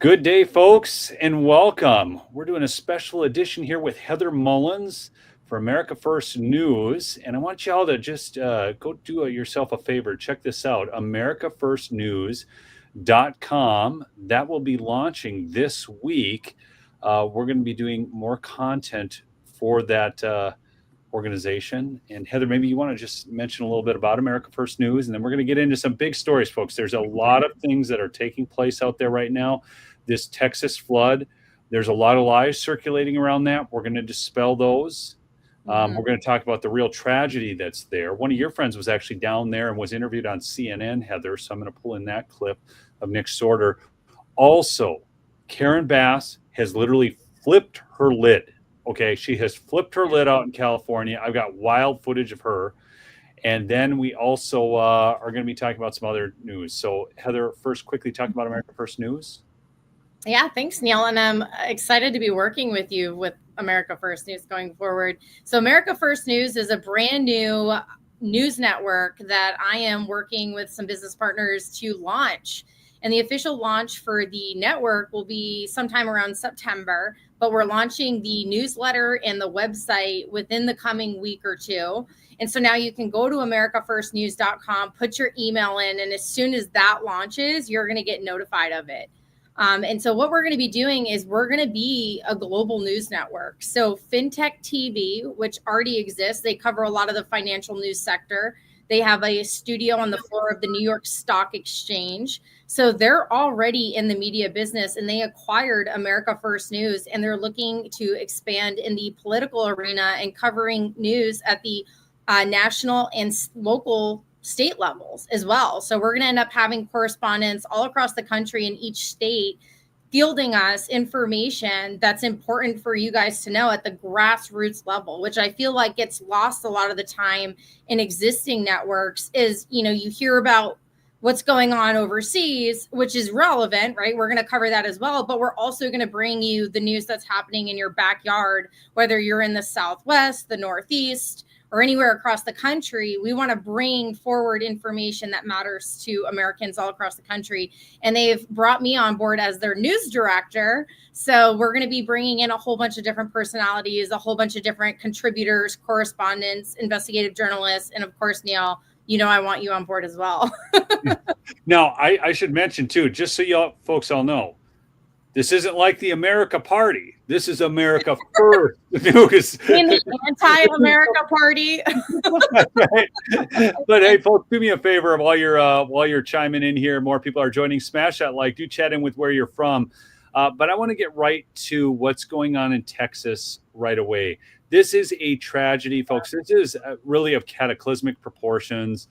Good day, folks, and welcome. We're doing a special edition here with Heather Mullins for America First News, and I want y'all to just go do yourself a favor. Check this out, americafirstnews.com. That will be launching this week. We're going to be doing more content for that organization. And Heather, maybe you want to just mention a little bit about America First News, and then we're going to get into some big stories, folks. There's a lot of things that are taking place out there right now. This Texas flood, there's a lot of lies circulating around that. We're going to dispel those. We're going to talk about the real tragedy that's there. One of your friends was actually down there and was interviewed on CNN, Heather, so I'm going to pull in that clip of Nick Sorder. Also, Karen Bass has literally flipped her lid. Okay, she has flipped her lid out in California. I've got wild footage of her. And then we also are going to be talking about some other news. So, Heather, first, quickly talk about America First News. Yeah, thanks, Neil. And I'm excited to be working with you with America First News going forward. So America First News is a brand new news network that I am working with some business partners to launch. And the official launch for the network will be sometime around September, but we're launching the newsletter and the website within the coming week or two. And so now you can go to americafirstnews.com, put your email in, and as soon as that launches, you're going to get notified of it. And so what we're going to be doing is we're going to be a global news network. So FinTech TV, which already exists, they cover a lot of the financial news sector. They have a studio on the floor of the New York Stock Exchange. So they're already in the media business, and they acquired America First News, and they're looking to expand in the political arena and covering news at the national and local state levels as well. So we're going to end up having correspondents all across the country in each state fielding us information that's important for you guys to know at the grassroots level, which I feel like gets lost a lot of the time in existing networks is, you hear about what's going on overseas, which is relevant, right? We're going to cover that as well, but we're also going to bring you the news that's happening in your backyard, whether you're in the Southwest, the Northeast, or anywhere across the country. We want to bring forward information that matters to Americans all across the country. And they've brought me on board as their news director. So we're going to be bringing in a whole bunch of different personalities, a whole bunch of different contributors, correspondents, investigative journalists, and of course, Neil, I want you on board as well. Now, I should mention too, just so y'all folks all know, this isn't like the America Party. This is America First News. In the anti-America Party. Right. But hey, folks, do me a favor while you're chiming in here. More people are joining. Smash that like. Do chat in with where you're from. But I want to get right to what's going on in Texas right away. This is a tragedy, folks. This is really of cataclysmic proportions.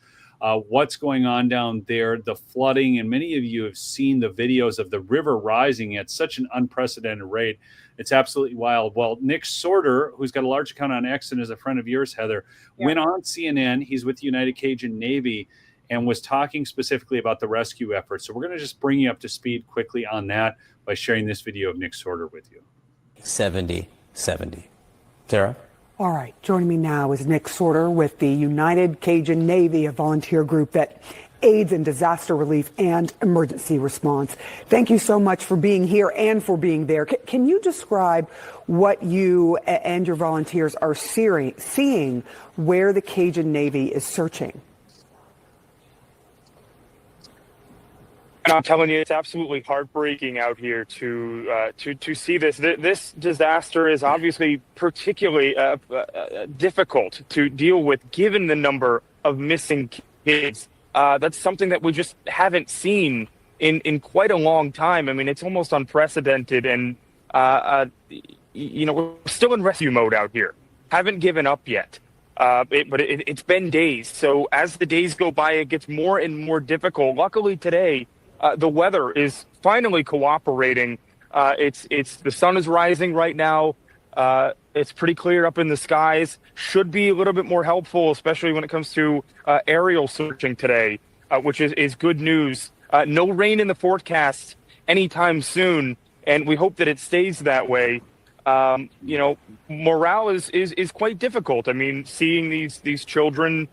What's going on down there, the flooding, and many of you have seen the videos of the river rising at such an unprecedented rate. It's absolutely wild. Well, Nick Sorder, who's got a large account on X and is a friend of yours, Heather, went on CNN. He's with the United Cajun Navy and was talking specifically about the rescue efforts. So we're going to just bring you up to speed quickly on that by sharing this video of Nick Sorder with you. 70. Sarah? All right, joining me now is Nick Sorder with the United Cajun Navy, a volunteer group that aids in disaster relief and emergency response. Thank you so much for being here and for being there. Can you describe what you and your volunteers are seeing where the Cajun Navy is searching? And I'm telling you, it's absolutely heartbreaking out here to see this. This disaster is obviously particularly difficult to deal with, given the number of missing kids. That's something that we just haven't seen in quite a long time. I mean, it's almost unprecedented, and we're still in rescue mode out here. Haven't given up yet. But it's been days. So as the days go by, it gets more and more difficult. Luckily today, the weather is finally cooperating. The sun is rising right now. It's pretty clear up in the skies. Should be a little bit more helpful, especially when it comes to aerial searching today, which is good news. No rain in the forecast anytime soon, and we hope that it stays that way. Morale is quite difficult. I mean, seeing these children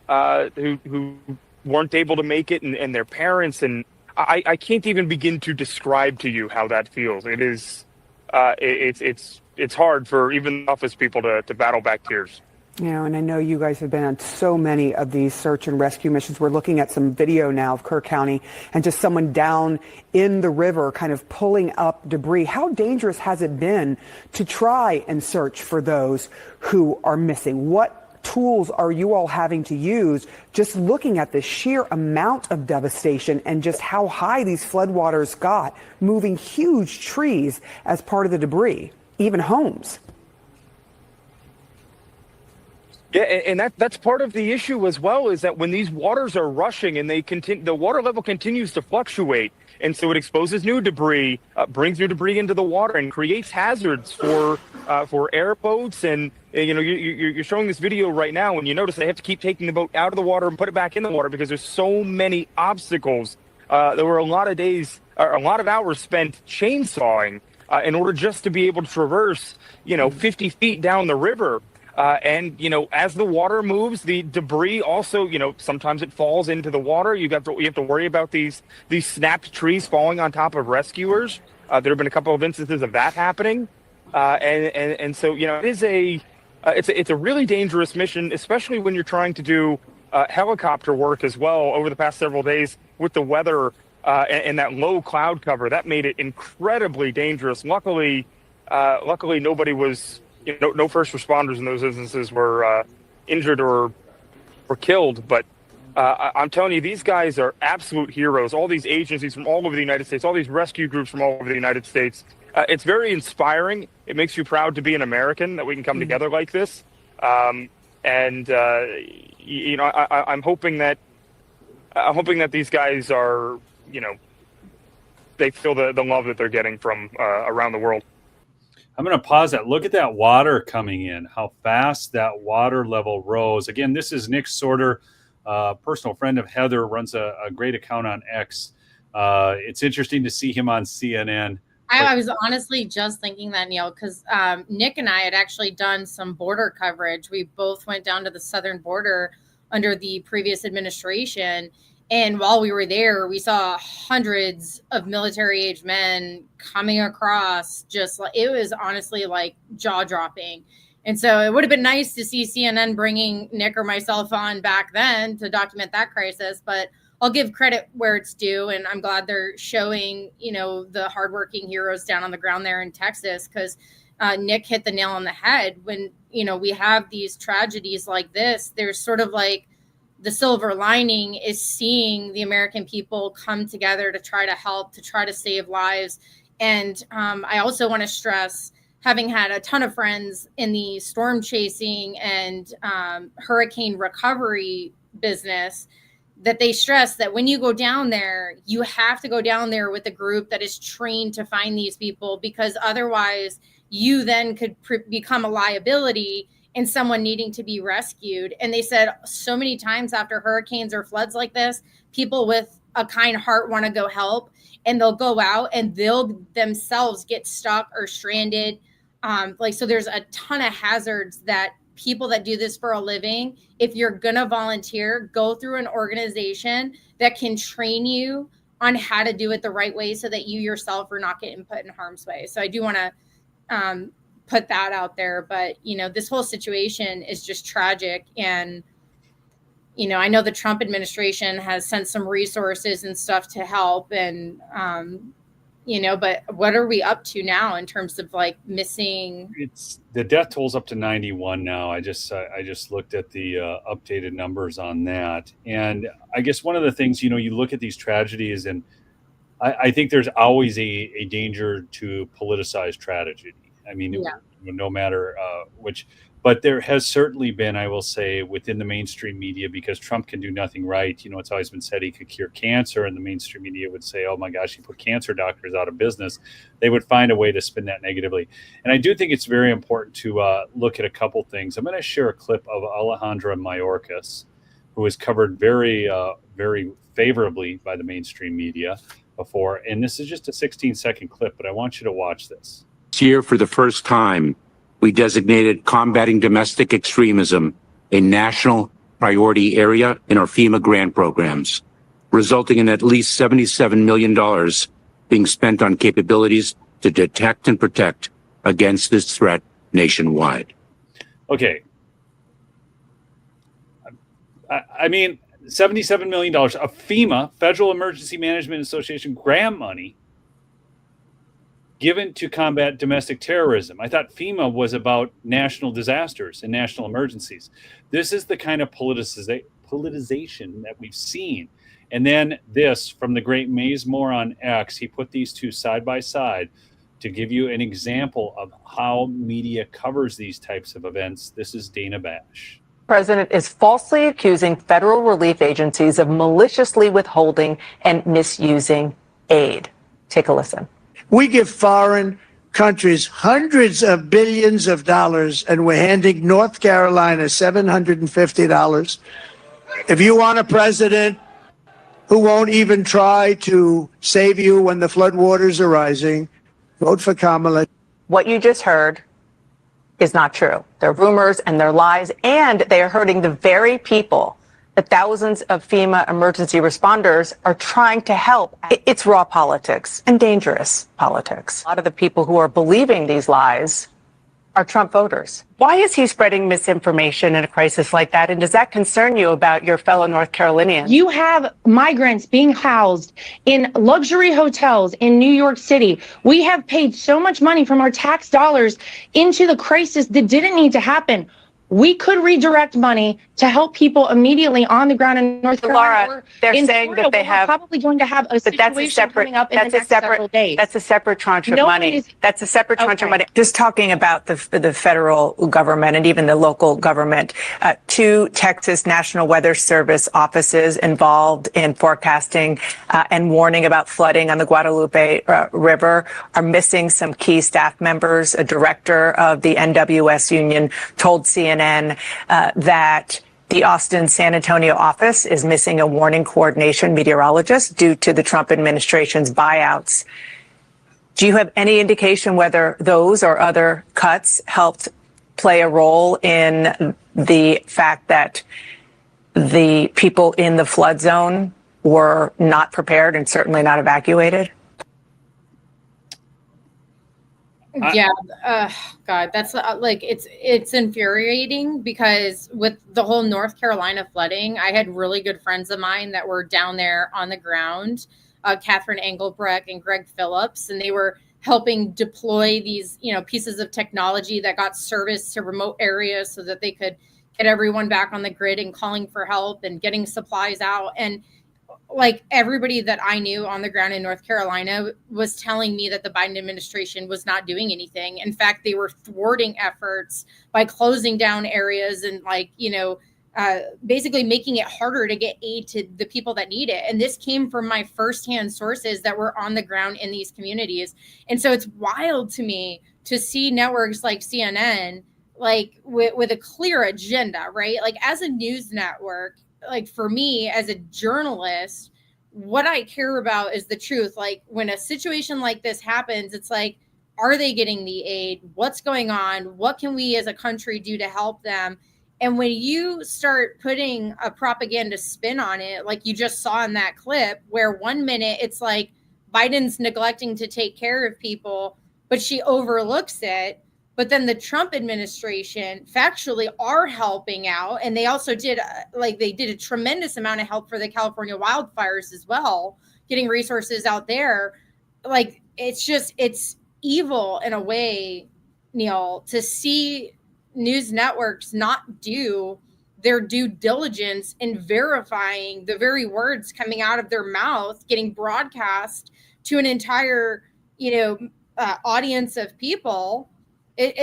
who weren't able to make it, and their parents, and I can't even begin to describe to you how that feels. It is, it's hard for even office people to battle back tears. And I know you guys have been on so many of these search and rescue missions. We're looking at some video now of Kerr County and just someone down in the river kind of pulling up debris. How dangerous has it been to try and search for those who are missing? What tools are you all having to use just looking at the sheer amount of devastation and just how high these floodwaters got, moving huge trees as part of the debris, even homes? Yeah, and that's part of the issue as well, is that when these waters are rushing and the water level continues to fluctuate, and so it exposes new debris, brings new debris into the water, and creates hazards for airboats. And you're showing this video right now, and you notice they have to keep taking the boat out of the water and put it back in the water because there's so many obstacles. There were a lot of days, or a lot of hours spent chainsawing in order just to be able to traverse, 50 feet down the river. And as the water moves, the debris also, sometimes it falls into the water. You have to worry about these snapped trees falling on top of rescuers. There have been a couple of instances of that happening, and so it is it's a really dangerous mission, especially when you're trying to do helicopter work as well. Over the past several days with the weather and that low cloud cover, that made it incredibly dangerous. Luckily nobody was. No first responders in those instances were injured or killed. But I'm telling you, these guys are absolute heroes. All these agencies from all over the United States, all these rescue groups from all over the United States. It's very inspiring. It makes you proud to be an American, that we can come together like this. I'm hoping that these guys are, they feel the love that they're getting from around the world. I'm going to pause that. Look at that water coming in, how fast that water level rose. Again, this is Nick Sorder, personal friend of Heather, runs a great account on X. It's interesting to see him on CNN. I was honestly just thinking that, Neil, because Nick and I had actually done some border coverage. We both went down to the southern border under the previous administration. And while we were there, we saw hundreds of military-age men coming across. It was honestly like jaw-dropping. And so it would have been nice to see CNN bringing Nick or myself on back then to document that crisis. But I'll give credit where it's due, and I'm glad they're showing, the hardworking heroes down on the ground there in Texas, because Nick hit the nail on the head. When, we have these tragedies like this, there's sort of like, the silver lining is seeing the American people come together to try to help, to try to save lives. And I also want to stress, having had a ton of friends in the storm chasing and hurricane recovery business, that they stress that when you go down there, you have to go down there with a group that is trained to find these people, because otherwise you then could become a liability and someone needing to be rescued. And they said so many times after hurricanes or floods like this, people with a kind heart want to go help, and they'll go out and they'll themselves get stuck or stranded. So there's a ton of hazards that people that do this for a living, if you're going to volunteer, go through an organization that can train you on how to do it the right way so that you yourself are not getting put in harm's way. So I do want to put that out there, but this whole situation is just tragic. And I know the Trump administration has sent some resources and stuff to help, and but what are we up to now in terms of like missing? It's the death toll's up to 91 now. I just looked at the updated numbers on that, and I guess one of the things, you look at these tragedies, and I think there's always a danger to politicize tragedy. I mean, no matter which, but there has certainly been, I will say, within the mainstream media, because Trump can do nothing right. It's always been said he could cure cancer, and the mainstream media would say, oh my gosh, he put cancer doctors out of business. They would find a way to spin that negatively. And I do think it's very important to look at a couple things. I'm going to share a clip of Alejandra Mayorkas, who was covered very, very favorably by the mainstream media before. And this is just a 16-second clip, but I want you to watch this. This year, for the first time, we designated combating domestic extremism a national priority area in our FEMA grant programs. resulting in at least $77 million being spent on capabilities to detect and protect against this threat nationwide. Okay. I mean, $77 million of FEMA, Federal Emergency Management Association grant money given to combat domestic terrorism. I thought FEMA was about national disasters and national emergencies. This is the kind of politicization that we've seen. And then this from the great Maze Moore on X, he put these two side by side to give you an example of how media covers these types of events. This is Dana Bash. President is falsely accusing federal relief agencies of maliciously withholding and misusing aid. Take a listen. We give foreign countries hundreds of billions of dollars, and we're handing North Carolina $750. If you want a president who won't even try to save you when the floodwaters are rising, vote for Kamala. What you just heard is not true. They're rumors and they're lies, and they are hurting the very people that thousands of FEMA emergency responders are trying to help. It's raw politics and dangerous politics. A lot of the people who are believing these lies are Trump voters. Why is he spreading misinformation in a crisis like that? And does that concern you about your fellow North Carolinians? You have migrants being housed in luxury hotels in New York City. We have paid so much money from our tax dollars into the crisis that didn't need to happen. We could redirect money to help people immediately on the ground in North Carolina. Laura, they're saying Florida, that they have probably going to have a situation coming up in the next several days. That's a separate tranche of money. That's a separate tranche of money. Just talking about the federal government and even the local government, two Texas National Weather Service offices involved in forecasting and warning about flooding on the Guadalupe River are missing some key staff members. A director of the NWS union told CNN that the Austin San Antonio office is missing a warning coordination meteorologist due to the Trump administration's buyouts. Do you have any indication whether those or other cuts helped play a role in the fact that the people in the flood zone were not prepared and certainly not evacuated? Yeah, God, that's like it's infuriating because with the whole North Carolina flooding, I had really good friends of mine that were down there on the ground, Catherine Engelbrecht and Greg Phillips, and they were helping deploy these, pieces of technology that got service to remote areas so that they could get everyone back on the grid and calling for help and getting supplies out. And like everybody that I knew on the ground in North Carolina was telling me that the Biden administration was not doing anything. In fact, they were thwarting efforts by closing down areas and basically making it harder to get aid to the people that need it. And this came from my firsthand sources that were on the ground in these communities. And so it's wild to me to see networks like CNN, like with a clear agenda, right? Like as a news network, like for me as a journalist, what I care about is the truth. Like when a situation like this happens, it's like, are they getting the aid? What's going on? What can we as a country do to help them? And when you start putting a propaganda spin on it, like you just saw in that clip, where 1 minute it's like Biden's neglecting to take care of people, but she overlooks it. But then the Trump administration factually are helping out. And they also did they did a tremendous amount of help for the California wildfires as well, getting resources out there. Like, it's evil in a way, Neil, to see news networks not do their due diligence in verifying the very words coming out of their mouth, getting broadcast to an entire, audience of people. It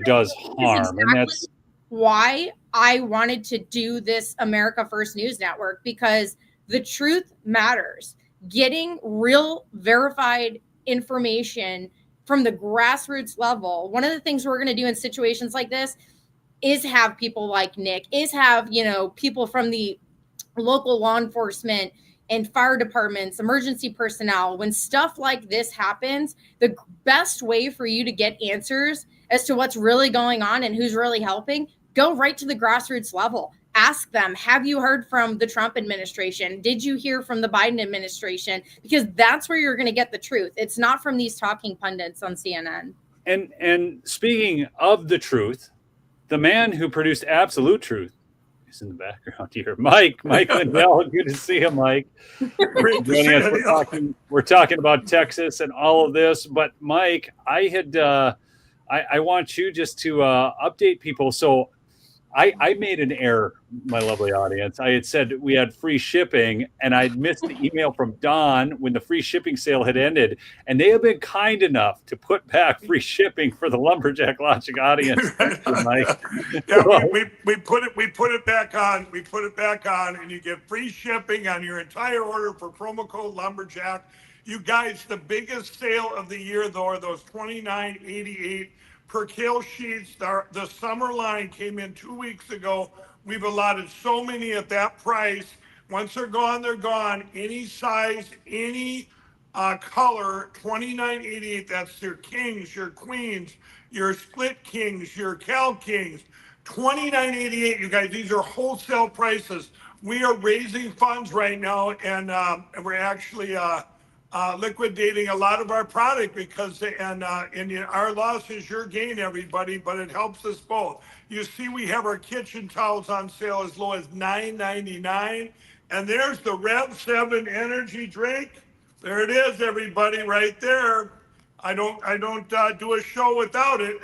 does harm. And that's why I wanted to do this America First News Network, because the truth matters. Getting real verified information from the grassroots level. One of the things we're going to do in situations like this is have people like Nick, is have, people from the local law enforcement and fire departments, emergency personnel. When stuff like this happens, the best way for you to get answers as to what's really going on and who's really helping, go right to the grassroots level. ask them, have you heard from the Trump administration? Did you hear from the Biden administration? Because that's where you're going to get the truth. It's not from these talking pundits on CNN. And speaking of the truth, the man who produced Absolute Truth is in the background here. Mike Lindell. Good to see you, Mike. Great to see you. We're talking about Texas and all of this, but Mike, I want you just to update people. So I made an error, my lovely audience. I had said we had free shipping, and I'd missed the email from Don when the free shipping sale had ended. And they have been kind enough to put back free shipping for the Lumberjack Logic audience. Thank you, Mike. Yeah, we put it back on. We put it back on, and you get free shipping on your entire order for promo code Lumberjack. You guys, the biggest sale of the year, though, are those $29.88 per kill sheets. The summer line came in 2 weeks ago. We've allotted so many at that price. Once they're gone, they're gone. Any size, any color, $29.88. That's your kings, your queens, your split kings, your Cal kings. $29.88, you guys. These are wholesale prices. We are raising funds right now, and we're actually liquidating a lot of our product because our loss is your gain, everybody, but it helps us both. You see, we have our kitchen towels on sale as low as $9.99, and there's the Rev 7 energy drink. There it is, everybody, right there. I don't do a show without it.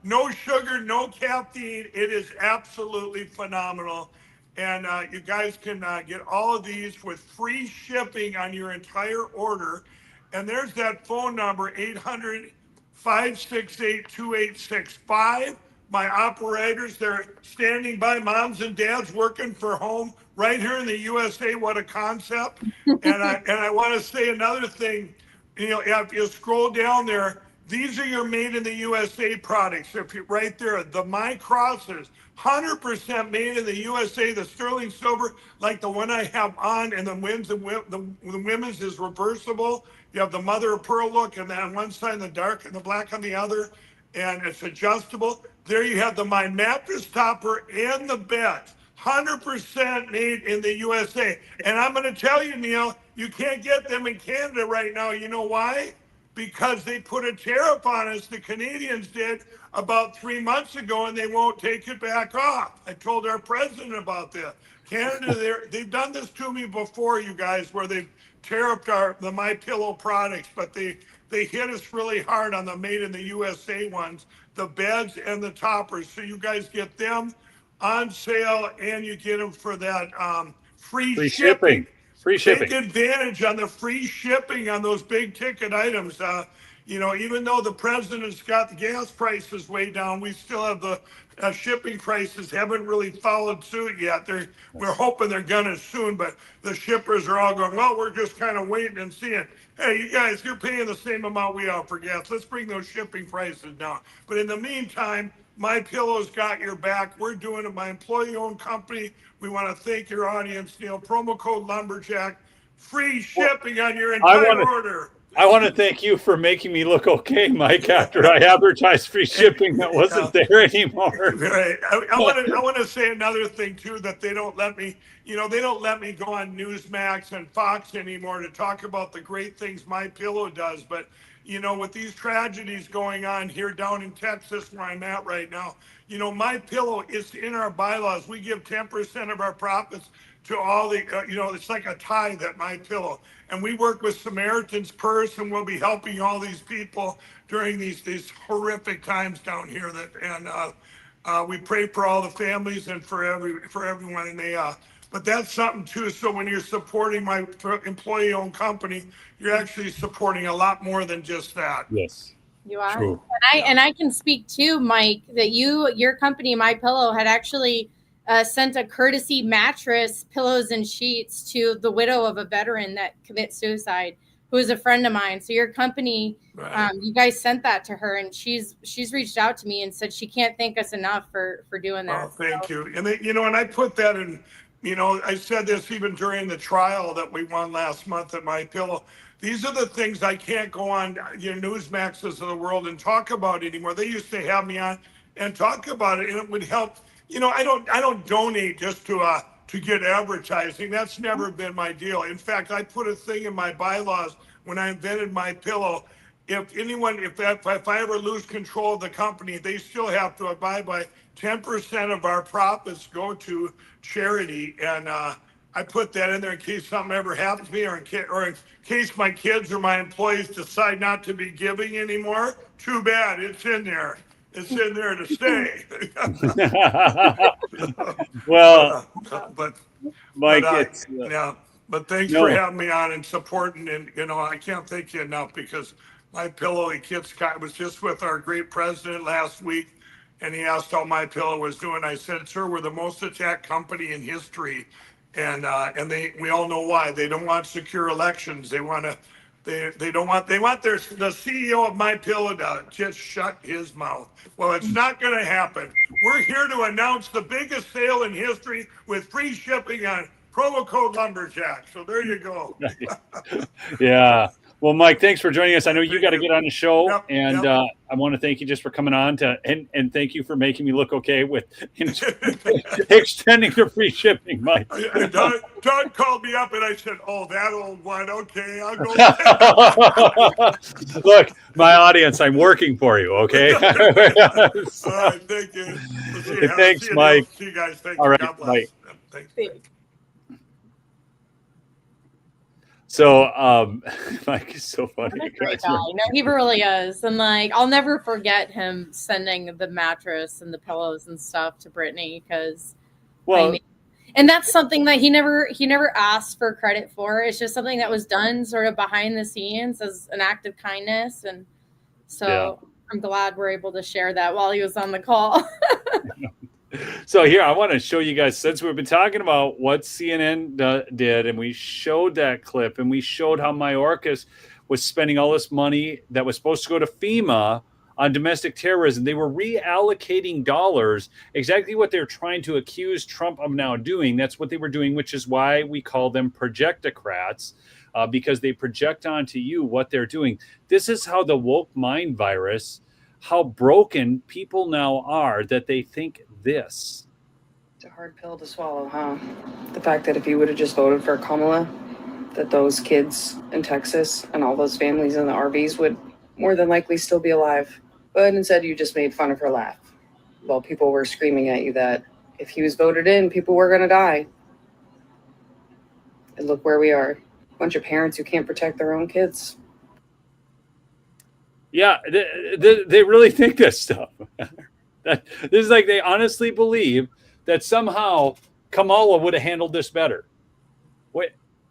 No sugar, no caffeine. It is absolutely phenomenal. And you guys can get all of these with free shipping on your entire order. And there's that phone number, 800-568-2865. My operators, they're standing by, moms and dads working for home right here in the USA. What a concept. And I want to say another thing. If you scroll down there, these are your made in the USA products. If you're right there, the My Crosses, 100% made in the USA. The sterling silver, like the one I have on, and the women's is reversible. You have the mother of pearl look, and then on one side the dark and the black on the other, and it's adjustable. There you have the My Mattress Topper and the beds, 100% made in the USA. And I'm going to tell you, Neil, you can't get them in Canada right now. You know why? Because they put a tariff on us, the Canadians did, about 3 months ago, and they won't take it back off. I told our president about this. Canada, they've done this to me before, you guys, where they've tariffed the My Pillow products, but they hit us really hard on the made in the USA ones, the beds and the toppers. So you guys get them on sale, and you get them for that free shipping. Free shipping. Take advantage on the free shipping on those big ticket items. Even though the president's got the gas prices way down, we still have the shipping prices haven't really followed suit yet. We're hoping they're gonna soon, but the shippers are all going, well, we're just kind of waiting and seeing. Hey, you guys, you're paying the same amount we are for gas. Let's bring those shipping prices down. But in the meantime, My Pillow's got your back. We're doing it. My employee-owned company. We want to thank your audience, Neil. Promo code Lumberjack. Free shipping on your entire order. I want to thank you for making me look okay, Mike, after I advertised free shipping that wasn't there anymore. Right. I want to say another thing, too, that they don't let me, they don't let me go on Newsmax and Fox anymore to talk about the great things My Pillow does. But, with these tragedies going on here down in Texas where I'm at right now, My Pillow is in our bylaws. We give 10% of our profits to all the, it's like a tithe at My Pillow. And we work with Samaritan's Purse, and we'll be helping all these people during these horrific times down here. We pray for all the families and for everyone. And but that's something too. So when you're supporting my employee-owned company, you're actually supporting a lot more than just that. Yes. You are. True. And I can speak too, Mike, that your company, My Pillow, had actually sent a courtesy mattress, pillows, and sheets to the widow of a veteran that commits suicide, who is a friend of mine. So your company, right. You guys sent that to her, and she's reached out to me and said she can't thank us enough for doing that. Oh, thank you. And and I put that in. I said this even during the trial that we won last month at My Pillow. These are the things I can't go on Newsmaxes of the world and talk about anymore. They used to have me on and talk about it, and it would help I don't donate just to get advertising. That's never been my deal. In fact, I put a thing in my bylaws when I invented My Pillow. If I ever lose control of the company, they still have to abide by 10% of our profits go to charity. And I put that in there in case something ever happens to me, or in case my kids or my employees decide not to be giving anymore. Too bad, it's in there. It's in there to stay. Well, but Mike, but thanks for having me on and supporting. And I can't thank you enough, because My Pillow, I was just with our great president last week, and he asked how My Pillow was doing. I said, sir, we're the most attacked company in history, and we all know why. They don't want secure elections. They want the CEO of My Pillow to just shut his mouth. Well, it's not going to happen. We're here to announce the biggest sale in history with free shipping on promo code Lumberjack. So there you go. Yeah. Well, Mike, thanks for joining us. I know you got to get on the show, and I want to thank you just for coming on and thank you for making me look okay with extending the free shipping, Mike. Doug called me up and I said, "Oh, that old one. Okay, I'll go." Look, my audience, I'm working for you. Okay. All right, thank you. Thanks, Mike. See you guys. Thank All you. right, God bless. Mike. Thanks. So Mike is so funny. What a great guy. No, he really is. And I'll never forget him sending the mattress and the pillows and stuff to Brittany, because and that's something that he never asked for credit for. It's just something that was done sort of behind the scenes as an act of kindness. And so I'm glad we're able to share that while he was on the call. So here, I want to show you guys, since we've been talking about what CNN did, and we showed that clip, and we showed how Mayorkas was spending all this money that was supposed to go to FEMA on domestic terrorism. They were reallocating dollars, exactly what they're trying to accuse Trump of now doing. That's what they were doing, which is why we call them Projecttocrats, because they project onto you what they're doing. This is how the woke mind virus, how broken people now are, that they think this. It's a hard pill to swallow, huh? The fact that if you would have just voted for Kamala, that those kids in Texas and all those families in the RVs would more than likely still be alive. But instead, you just made fun of her laugh while people were screaming at you that if he was voted in, people were going to die. And look where we are. A bunch of parents who can't protect their own kids. Yeah, they really think this stuff. This is like they honestly believe that somehow Kamala would have handled this better.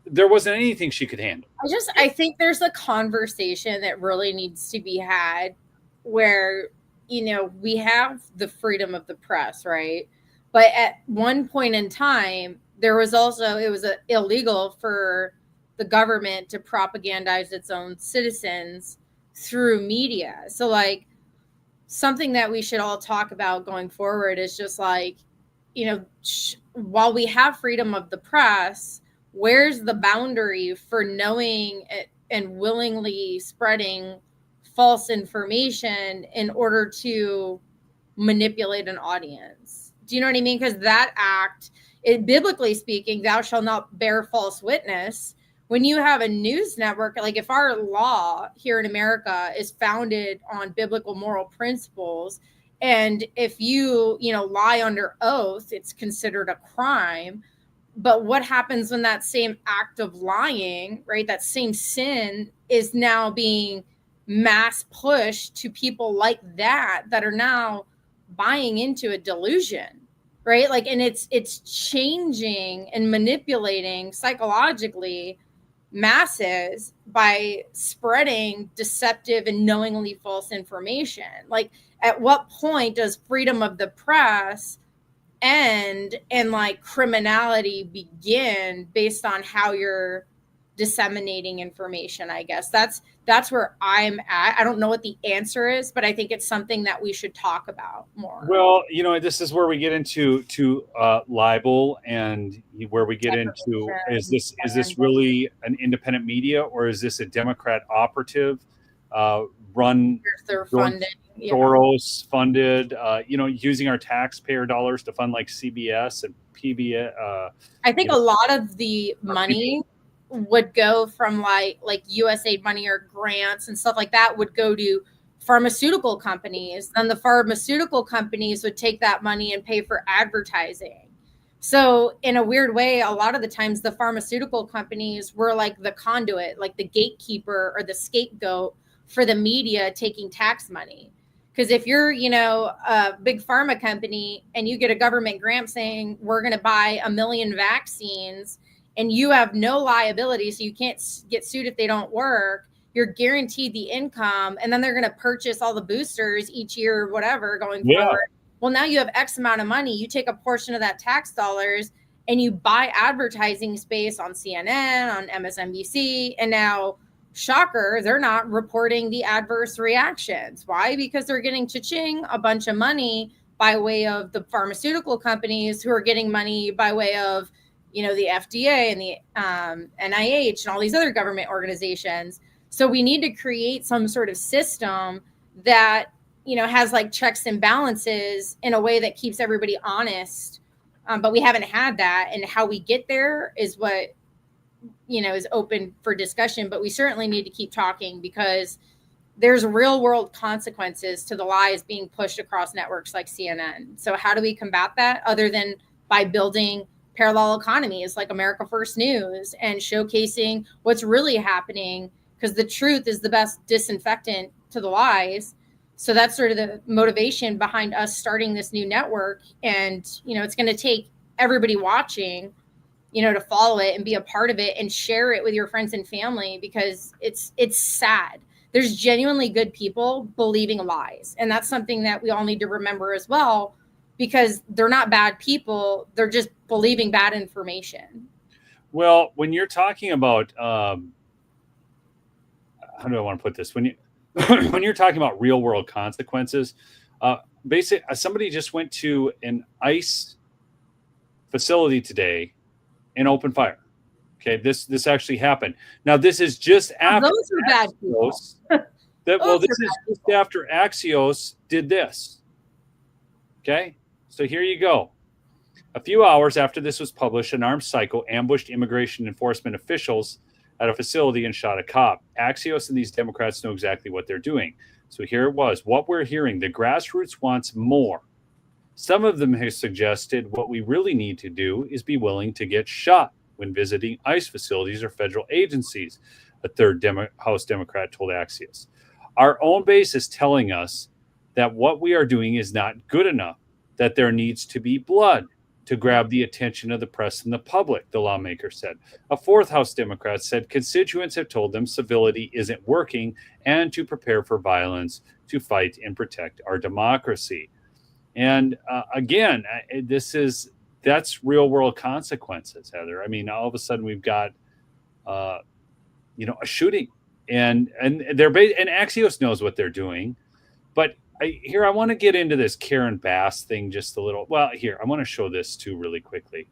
There wasn't anything she could handle. I think there's a conversation that really needs to be had where, we have the freedom of the press, right? But at one point in time, it was illegal for the government to propagandize its own citizens through media. So something that we should all talk about going forward is just while we have freedom of the press, where's the boundary for knowing and willingly spreading false information in order to manipulate an audience? Do you know what I mean? Because that act, biblically speaking, thou shalt not bear false witness. When you have a news network, if our law here in America is founded on biblical moral principles, and if you, lie under oath, it's considered a crime. But what happens when that same act of lying, right, that same sin is now being mass pushed to people like that are now buying into a delusion, right? And it's changing and manipulating psychologically masses by spreading deceptive and knowingly false information. At what point does freedom of the press end and criminality begin based on how you're disseminating information? I guess that's where I'm at. I don't know what the answer is, but I think it's something that we should talk about more. Well, this is where we get into libel, and where we get into is this really an independent media, or is this a Democrat operative run? They're funding Soros funded, using our taxpayer dollars to fund like CBS and PBS. I think a lot of the money would go from like USAID money or grants and stuff like that would go to pharmaceutical companies. Then the pharmaceutical companies would take that money and pay for advertising. So in a weird way, a lot of the times the pharmaceutical companies were like the conduit, like the gatekeeper or the scapegoat for the media taking tax money. Because if you're, a big pharma company and you get a government grant saying we're going to buy 1 million vaccines and you have no liability, so you can't get sued if they don't work, you're guaranteed the income, and then they're going to purchase all the boosters each year or whatever going forward. Well, now you have X amount of money. You take a portion of that tax dollars and you buy advertising space on CNN, on MSNBC, and now shocker, they're not reporting the adverse reactions. Why? Because they're getting cha-ching a bunch of money by way of the pharmaceutical companies who are getting money by way of, the FDA and the NIH and all these other government organizations. So we need to create some sort of system that, has like checks and balances in a way that keeps everybody honest. But we haven't had that. And how we get there is what, is open for discussion, but we certainly need to keep talking because there's real world consequences to the lies being pushed across networks like CNN. So how do we combat that other than by building parallel economies like America First News and showcasing what's really happening? Because the truth is the best disinfectant to the lies. So that's sort of the motivation behind us starting this new network. And, it's going to take everybody watching to follow it and be a part of it and share it with your friends and family, because it's sad. There's genuinely good people believing lies. And that's something that we all need to remember as well, because they're not bad people. They're just believing bad information. Well, when you're talking about, how do I want to put this? When you're talking about real world consequences, basically somebody just went to an ICE facility today and open fire. Okay, this actually happened. Now this is just after those are bad people. This is just after Axios did this. Okay, so here you go. A few hours after this was published, an armed psycho ambushed immigration enforcement officials at a facility and shot a cop. Axios and these Democrats know exactly what they're doing. So here it was. What we're hearing, the grassroots wants more. Some of them have suggested what we really need to do is be willing to get shot when visiting ICE facilities or federal agencies, a third House Democrat told Axios. Our own base is telling us that what we are doing is not good enough, that there needs to be blood to grab the attention of the press and the public, the lawmaker said. A fourth House Democrat said constituents have told them civility isn't working and to prepare for violence to fight and protect our democracy. And again, that's real world consequences, Heather. I mean, all of a sudden we've got, a shooting, and Axios knows what they're doing. But I want to get into this Karen Bass thing just a little. Well, here I want to show this too really quickly,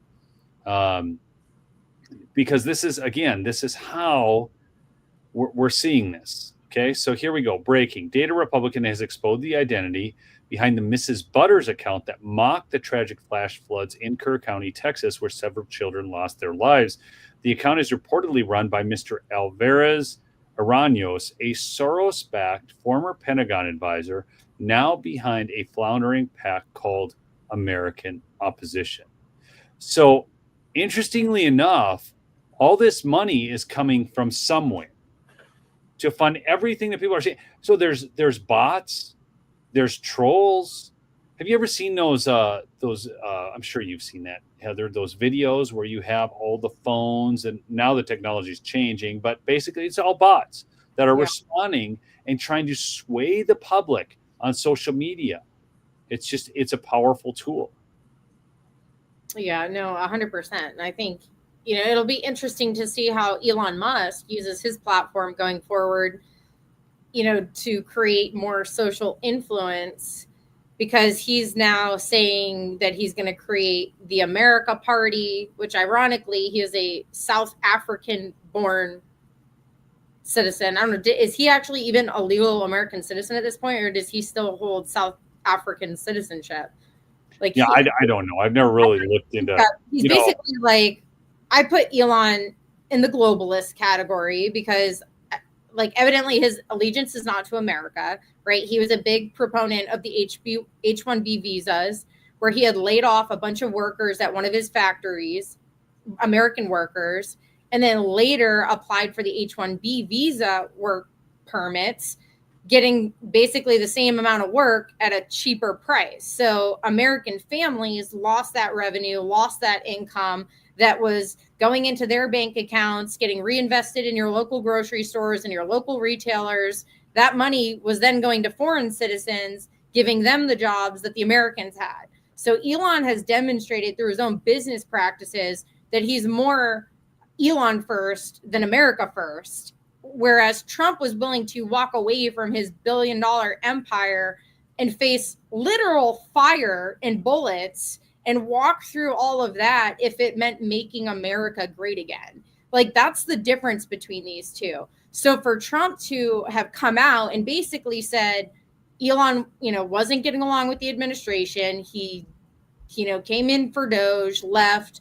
because this is how we're seeing this. Okay, so here we go. Breaking. Data Republican has exposed the identity behind the Mrs. Butters account that mocked the tragic flash floods in Kerr County, Texas, where several children lost their lives. The account is reportedly run by Mr. Alvarez Araños, a Soros-backed former Pentagon advisor, now behind a floundering PAC called American Opposition. So, interestingly enough, all this money is coming from somewhere to fund everything that people are saying. So there's bots, there's trolls. Have you ever seen those? I'm sure you've seen that, Heather. Those videos where you have all the phones, and now the technology is changing, but basically it's all bots that are responding and trying to sway the public on social media. It's a powerful tool. Yeah, no, 100%. And I think, it'll be interesting to see how Elon Musk uses his platform going forward, to create more social influence, because he's now saying that he's going to create the America Party, which ironically, he is a South African born citizen. I don't know. Is he actually even a legal American citizen at this point, or does he still hold South African citizenship? Like, Yeah, I don't know. I've never really looked into. He's basically like, I put Elon in the globalist category because, like, evidently his allegiance is not to America, right? He was a big proponent of the H-1B visas, where he had laid off a bunch of workers at one of his factories, American workers, and then later applied for the H-1B visa work permits, getting basically the same amount of work at a cheaper price. So American families lost that revenue, lost that income that was going into their bank accounts, getting reinvested in your local grocery stores and your local retailers. That money was then going to foreign citizens, giving them the jobs that the Americans had. So Elon has demonstrated through his own business practices that he's more Elon first than America first. Whereas Trump was willing to walk away from his billion-dollar empire and face literal fire and bullets and walk through all of that if it meant making America great again. Like, that's the difference between these two. So for Trump to have come out and basically said Elon, wasn't getting along with the administration, he, came in for Doge, left.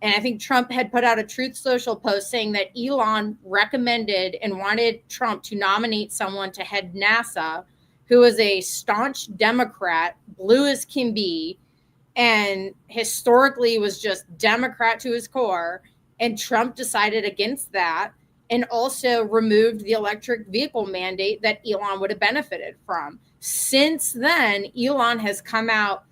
And I think Trump had put out a Truth Social post saying that Elon recommended and wanted Trump to nominate someone to head NASA who was a staunch Democrat, blue as can be, and historically was just Democrat to his core. And Trump decided against that and also removed the electric vehicle mandate that Elon would have benefited from. Since then, Elon has come out,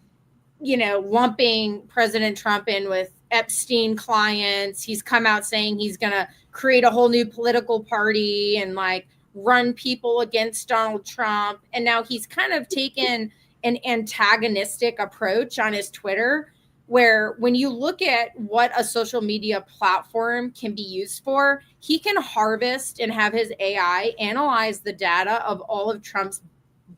lumping President Trump in with Epstein clients. He's come out saying he's going to create a whole new political party and like run people against Donald Trump. And now he's kind of taken an antagonistic approach on his Twitter, where when you look at what a social media platform can be used for, he can harvest and have his AI analyze the data of all of Trump's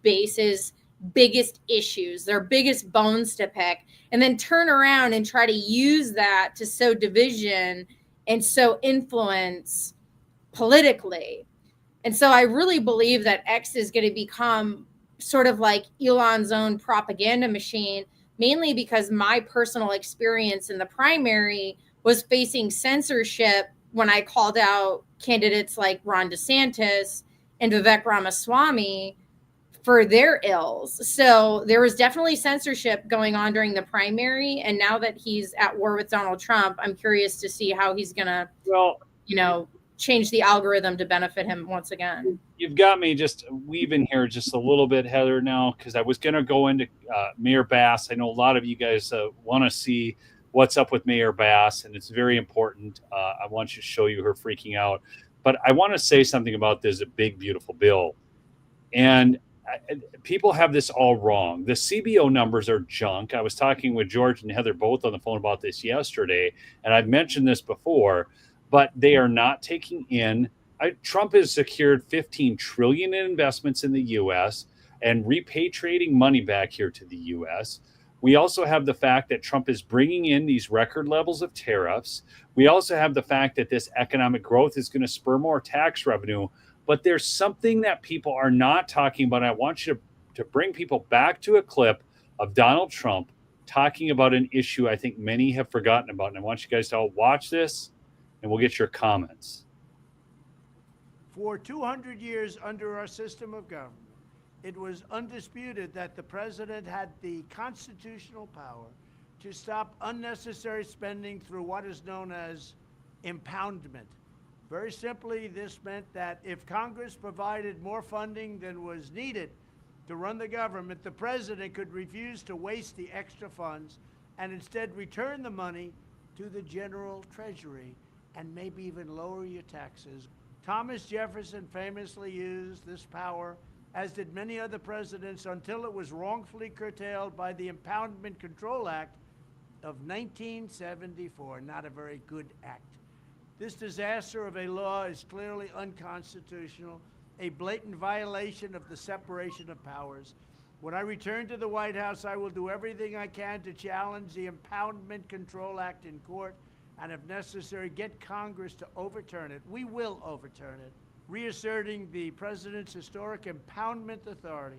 base's biggest issues, their biggest bones to pick, and then turn around and try to use that to sow division and sow influence politically. And so I really believe that X is going to become sort of like Elon's own propaganda machine, mainly because my personal experience in the primary was facing censorship when I called out candidates like Ron DeSantis and Vivek Ramaswamy for their ills. So there was definitely censorship going on during the primary. And now that he's at war with Donald Trump, I'm curious to see how he's going to, change the algorithm to benefit him once again. You've got me just weaving here just a little bit, Heather, now, because I was going to go into Mayor Bass. I know a lot of you guys want to see what's up with Mayor Bass, and it's very important. I want you to show you her freaking out. But I want to say something about this big, beautiful bill. And people have this all wrong. The CBO numbers are junk. I was talking with George and Heather both on the phone about this yesterday, and I've mentioned this before, but they are not taking in. Trump has secured $15 trillion in investments in the U.S. and repatriating money back here to the U.S. We also have the fact that Trump is bringing in these record levels of tariffs. We also have the fact that this economic growth is going to spur more tax revenue. But there's something that people are not talking about. I want you to bring people back to a clip of Donald Trump talking about an issue I think many have forgotten about. And I want you guys to all watch this, and we'll get your comments. For 200 years under our system of government, it was undisputed that the president had the constitutional power to stop unnecessary spending through what is known as impoundment. Very simply, this meant that if Congress provided more funding than was needed to run the government, the president could refuse to waste the extra funds and instead return the money to the general treasury and maybe even lower your taxes. Thomas Jefferson famously used this power, as did many other presidents, until it was wrongfully curtailed by the Impoundment Control Act of 1974. Not a very good act. This disaster of a law is clearly unconstitutional, a blatant violation of the separation of powers. When I return to the White House, I will do everything I can to challenge the Impoundment Control Act in court and, if necessary, get Congress to overturn it. We will overturn it. reasserting the president's historic impoundment authority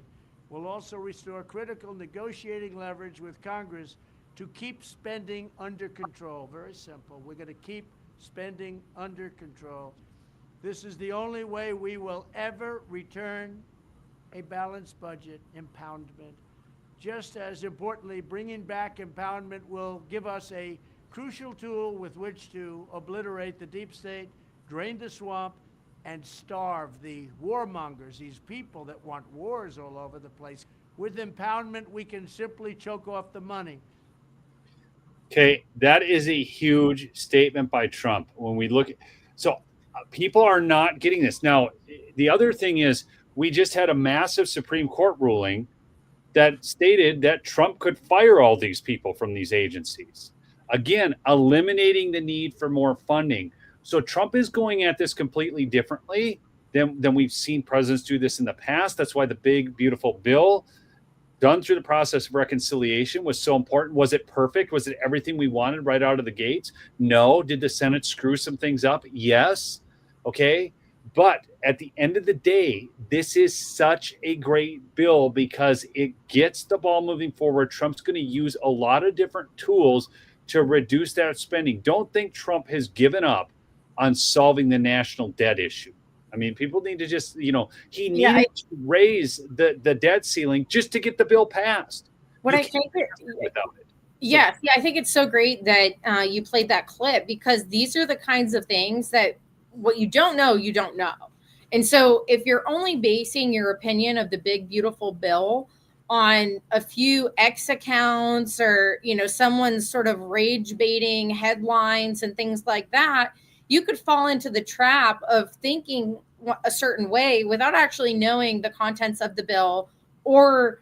will also restore critical negotiating leverage with Congress to keep spending under control. Very simple. We're going to keep spending under control. This is the only way we will ever return a balanced budget. Impoundment. Just as importantly, bringing back impoundment will give us a crucial tool with which to obliterate the deep state, drain the swamp, and starve the warmongers, these people that want wars all over the place. With impoundment, we can simply choke off the money. Okay, that is a huge statement by Trump. When we look, so people are not getting this. Now, the other thing is, we just had a massive Supreme Court ruling that stated that Trump could fire all these people from these agencies. Again, eliminating the need for more funding. So Trump is going at this completely differently than we've seen presidents do this in the past. That's why the big, beautiful bill done through the process of reconciliation was so important. Was it perfect? Was it everything we wanted right out of the gates? No. Did the Senate screw some things up? Yes. Okay. But at the end of the day, this is such a great bill because it gets the ball moving forward. Trump's going to use a lot of different tools to reduce that spending. Don't think Trump has given up on solving the national debt issue. I mean, people need to just, he needed to raise the debt ceiling just to get the bill passed. I think without it. Yes. Yeah. I think it's so great that you played that clip because these are the kinds of things that what you don't know, you don't know. And so if you're only basing your opinion of the big, beautiful bill on a few X accounts or, someone's sort of rage baiting headlines and things like that, you could fall into the trap of thinking a certain way without actually knowing the contents of the bill or,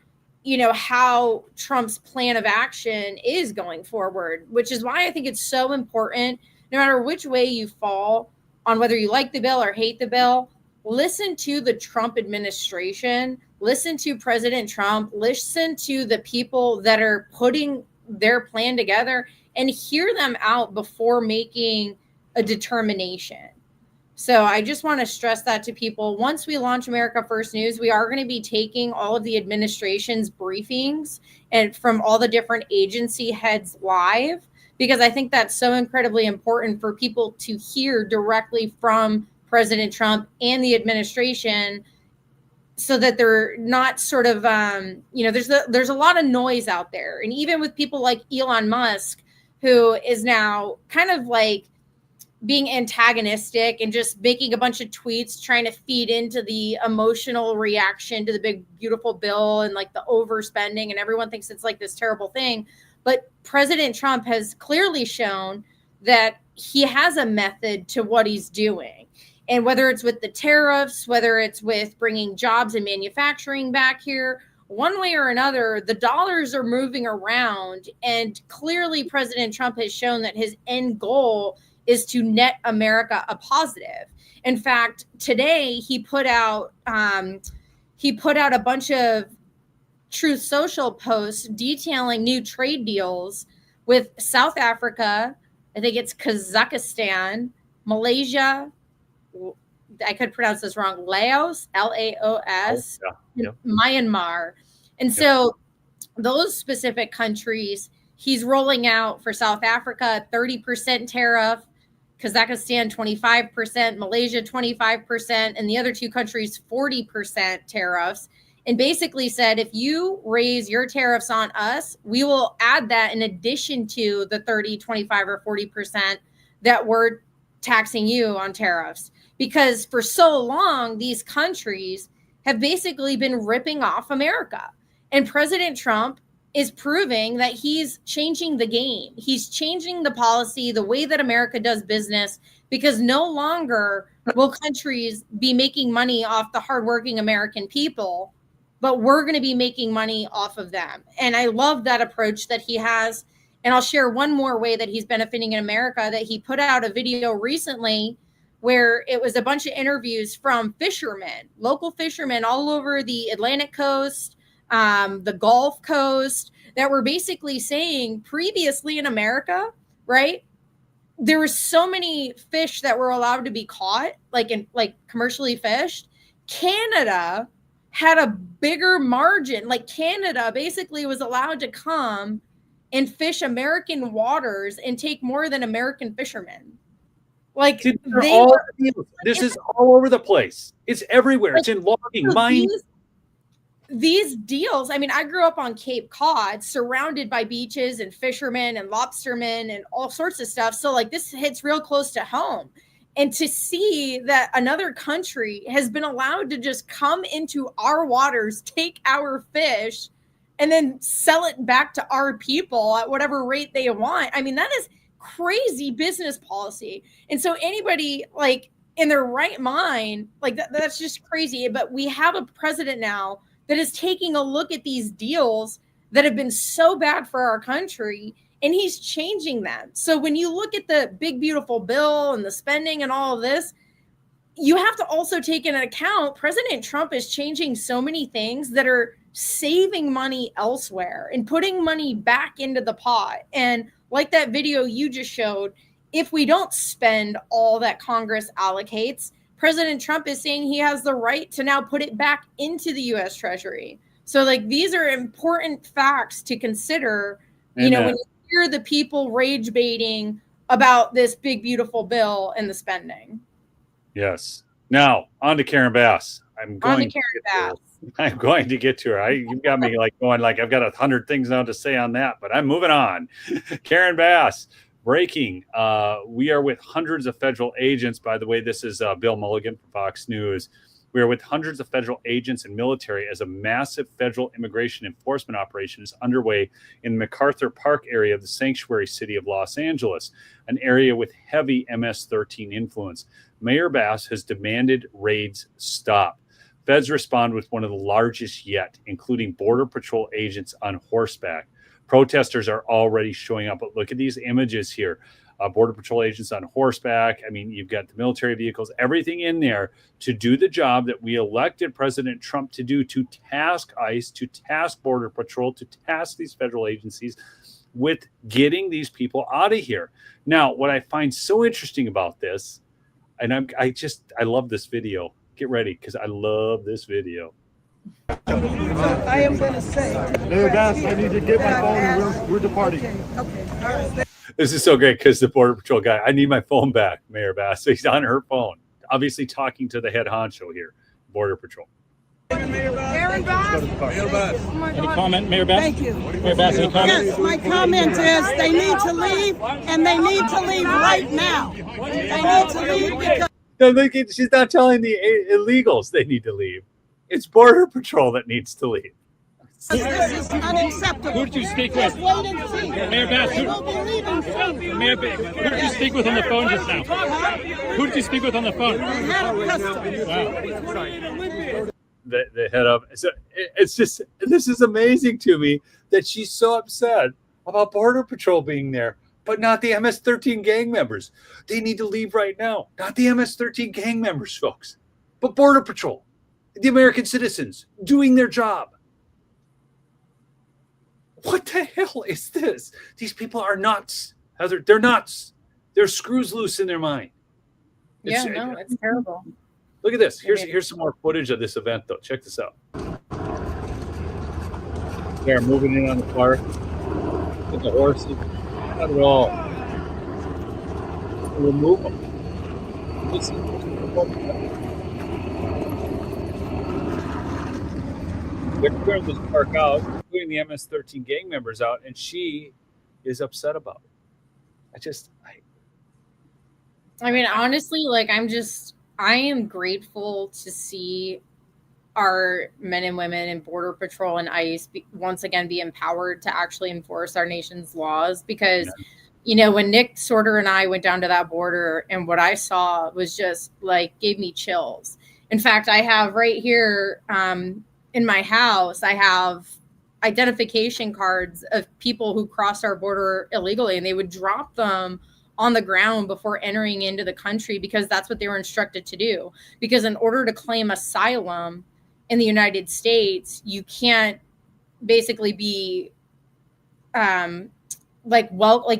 how Trump's plan of action is going forward, which is why I think it's so important, no matter which way you fall on whether you like the bill or hate the bill, listen to the Trump administration, listen to President Trump, listen to the people that are putting their plan together and hear them out before making a determination. So I just want to stress that to people. Once we launch America First News, we are going to be taking all of the administration's briefings and from all the different agency heads live, because I think that's so incredibly important for people to hear directly from President Trump and the administration so that they're not sort of, there's a lot of noise out there. And even with people like Elon Musk, who is now kind of like being antagonistic and just making a bunch of tweets, trying to feed into the emotional reaction to the big, beautiful bill and like the overspending. And everyone thinks it's like this terrible thing. But President Trump has clearly shown that he has a method to what he's doing. And whether it's with the tariffs, whether it's with bringing jobs and manufacturing back here, one way or another, the dollars are moving around. And clearly President Trump has shown that his end goal is to net America a positive. In fact, today he put out a bunch of Truth Social posts detailing new trade deals with South Africa. I think it's Kazakhstan, Malaysia. I could pronounce this wrong. Laos, Laos, Myanmar. And so those specific countries, he's rolling out for South Africa, 30% tariff, Kazakhstan, 25%, Malaysia, 25%, and the other two countries, 40% tariffs. And basically said, if you raise your tariffs on us, we will add that in addition to the 30, 25, or 40% that we're taxing you on tariffs. Because for so long, these countries have basically been ripping off America. And President Trump is proving that he's changing the game. He's changing the policy, the way that America does business, because no longer will countries be making money off the hardworking American people, but we're going to be making money off of them. And I love that approach that he has. And I'll share one more way that he's benefiting in America, that he put out a video recently where it was a bunch of interviews from fishermen, local fishermen all over the Atlantic coast, the Gulf Coast, that were basically saying previously in America, right? there were so many fish that were allowed to be caught, like commercially fished. Canada had a bigger margin. Like Canada basically was allowed to come and fish American waters and take more than American fishermen. Like Dude, they this is all over the place. It's everywhere. It's in logging, mining. These deals, I mean, I grew up on Cape Cod, surrounded by beaches and fishermen and lobstermen and all sorts of stuff. So like this hits real close to home. And to see that another country has been allowed to just come into our waters, take our fish, and then sell it back to our people at whatever rate they want. I mean, that is crazy business policy. And so anybody like in their right mind, like that's just crazy. But we have a president now that is taking a look at these deals that have been so bad for our country, and he's changing them. So when you look at the big, beautiful bill and the spending and all of this, you have to also take into account President Trump is changing so many things that are saving money elsewhere and putting money back into the pot. And like that video you just showed, if we don't spend all that Congress allocates, President Trump is saying he has the right to now put it back into the U.S. Treasury. So like these are important facts to consider, you know, when you hear the people rage baiting about this big, beautiful bill and the spending. Yes. Now on to Karen Bass. I'm going to get to her. You got me like going like I've got 100 things now to say on that, but I'm moving on. Karen Bass. Breaking. We are with hundreds of federal agents. By the way, this is Bill Mulligan from Fox News. We are with hundreds of federal agents and military as a massive federal immigration enforcement operation is underway in the MacArthur Park area of the sanctuary city of Los Angeles, an area with heavy MS-13 influence. Mayor Bass has demanded raids stop. Feds respond with one of the largest yet, including Border Patrol agents on horseback. Protesters are already showing up, but look at these images here. Border Patrol agents on horseback. I mean, you've got the military vehicles, everything in there to do the job that we elected President Trump to do, to task ICE, to task Border Patrol, to task these federal agencies with getting these people out of here. Now, what I find so interesting about this, and I love this video. Get ready, because I love this video. I am going to say, Mayor Bass, I need to get my phone and we're departing. Okay. All right. This is so great because the Border Patrol guy, I need my phone back, Mayor Bass. So he's on her phone, obviously talking to the head honcho here, Border Patrol. Aaron Bass. Mayor Bass. Oh my Any God. comment, Mayor Bass? Thank you. Mayor Bass, any comment? Yes, my comment is they need to leave, and they need to leave right now. They need to leave because... No, she's not telling the illegals they need to leave. It's Border Patrol that needs to leave. This is unacceptable. Who did you speak with? Just wait and see. Mayor Bass, They will be leaving soon. Mayor Bass, who did you speak with on the phone just now? Who did you speak with on the phone? The head of customs. Wow. The head of, so it's just, this is amazing to me that she's so upset about Border Patrol being there, but not the MS-13 gang members. They need to leave right now. Not the MS-13 gang members, folks, but Border Patrol, the American citizens doing their job. What the hell is this? These people are nuts. Heather, they're nuts. There's screws loose in their mind. It's terrible. Look at this. Here's some more footage of this event, though. Check this out. They're moving in on the park. Look at the horses. Not at all. Remove them. They're clearing this park out, putting the MS-13 gang members out, and she is upset about it. I mean, honestly, like I am grateful to see our men and women in Border Patrol and ICE once again be empowered to actually enforce our nation's laws. Because, you know, when Nick Sorder and I went down to that border, and what I saw was just like gave me chills. In fact, I have right here in my house, I have identification cards of people who crossed our border illegally, and they would drop them on the ground before entering into the country because that's what they were instructed to do. Because in order to claim asylum in the United States, you can't basically be like